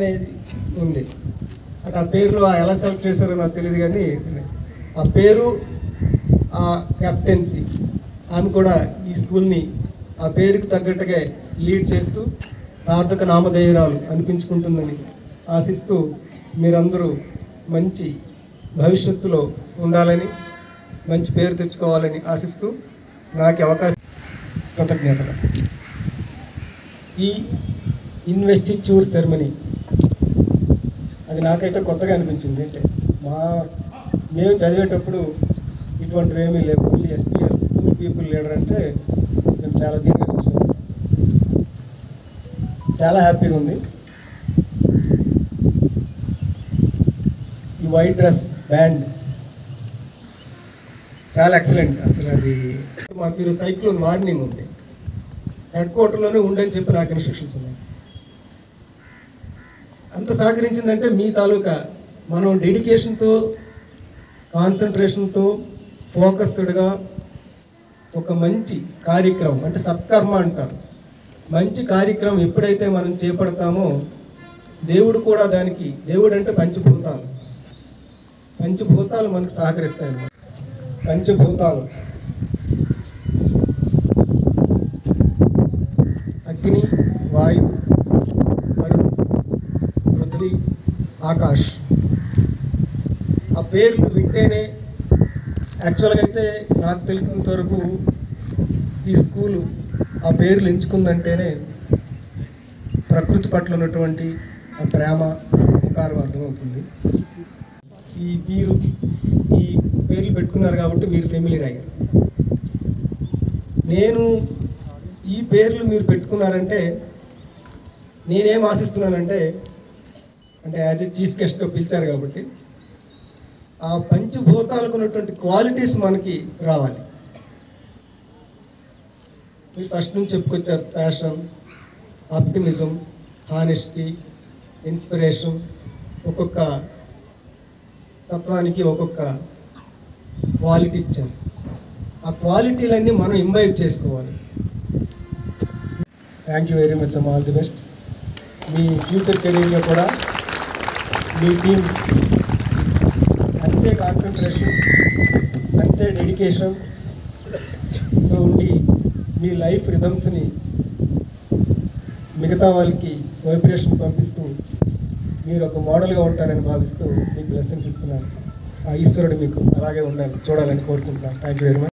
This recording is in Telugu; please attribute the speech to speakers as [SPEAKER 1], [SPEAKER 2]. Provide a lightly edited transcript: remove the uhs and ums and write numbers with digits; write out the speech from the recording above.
[SPEAKER 1] అనేది ఉంది. అంటే ఆ పేరులో ఎలా సెలెక్ట్ చేశారో నాకు తెలియదు, కానీ ఆ పేరు, ఆ కెప్టెన్సీ, ఆమె కూడా ఈ స్కూల్ని ఆ పేరుకు తగ్గట్టుగా లీడ్ చేస్తూ సార్థక నామధేయురాలు అనిపించుకుంటుందని ఆశిస్తూ మీరందరూ మంచి భవిష్యత్తులో ఉండాలని, మంచి పేరు తెచ్చుకోవాలని ఆశిస్తూ నాకు అవకాశం, కృతజ్ఞతలు. ఈ ఇన్వెస్టిట్యూర్ సెరమనీ అది నాకైతే కొత్తగా అనిపించింది. అంటే మేము చదివేటప్పుడు ఇటువంటివి ఏమీ లేవు. Only SPL school people leader అంటే మేము చాలా దీనిగా చూసాం. చాలా హ్యాపీగా ఉంది. ఈ వైట్ డ్రెస్ బ్యాండ్ చాలా ఎక్సలెంట్. అసలు అది మాకు ఈరోజు సైక్లోన్ వార్నింగ్ ఉంది, హెడ్ క్వార్టర్లోనే ఉండని చెప్పి నాకు ఇన్స్ట్రక్షన్స్ ఉన్నాయి. అంత సహకరించిందంటే మీ తాలూకా మనం డెడికేషన్తో, కాన్సన్ట్రేషన్తో, ఫోకస్డ్గా ఒక మంచి కార్యక్రమం, అంటే సత్కర్మ అంటారు, మంచి కార్యక్రమం ఎప్పుడైతే మనం చేపడతామో దేవుడు కూడా దానికి, దేవుడు అంటే పంచభూతాలు, పంచభూతాలు మనకు సహకరిస్తాయి అన్నమాట. పంచభూతాలు అగ్ని, వాయు, వరుణ్, పృథ్వీ, ఆకాష్. ఆ పేర్లు వింటేనే, యాక్చువల్గా అయితే నాకు తెలిసినంత వరకు ఈ స్కూలు ఆ పేర్లు ఎంచుకుందంటేనే ప్రకృతి పట్ల ఉన్నటువంటి ఆ ప్రేమ, మమకారం అర్థమవుతుంది. మీరు ఈ పేర్లు పెట్టుకున్నారు కాబట్టి మీరు ఫెమిలియర్ అయ్యారు. నేను ఈ పేర్లు మీరు పెట్టుకున్నారంటే నేనేం ఆశిస్తున్నానంటే, అంటే యాజ్ ఏ చీఫ్ గెస్ట్గా పిలిచారు కాబట్టి ఆ పంచభూతాలకు ఉన్నటువంటి క్వాలిటీస్ మనకి రావాలి. మీరు ఫస్ట్ నుంచి చెప్పుకొచ్చారు, ప్యాషన్, ఆప్టిమిజం, హానెస్టీ, ఇన్స్పిరేషన్. ఒక్కొక్క తత్వానికి ఒక్కొక్క క్వాలిటీ ఇచ్చారు. ఆ క్వాలిటీలన్నీ మనం ఇంబైబ్ చేసుకోవాలి. Thank you very much. All the best. Me future కెరీర్లో కూడా మీ టీం అంతే కాన్సన్ట్రేషన్, అంతే డెడికేషన్తో ఉండి మీ లైఫ్ రిథమ్స్ని మిగతా వాళ్ళకి వైబ్రేషన్ పంపిస్తూ మీరు ఒక మోడల్గా ఉంటారని భావిస్తూ మీకు బ్లెస్సింగ్స్ ఇస్తున్నాను. ఆ ఈశ్వరుడు మీకు అలాగే ఉండాలి, చూడాలని కోరుకుంటున్నాను. Thank you very much.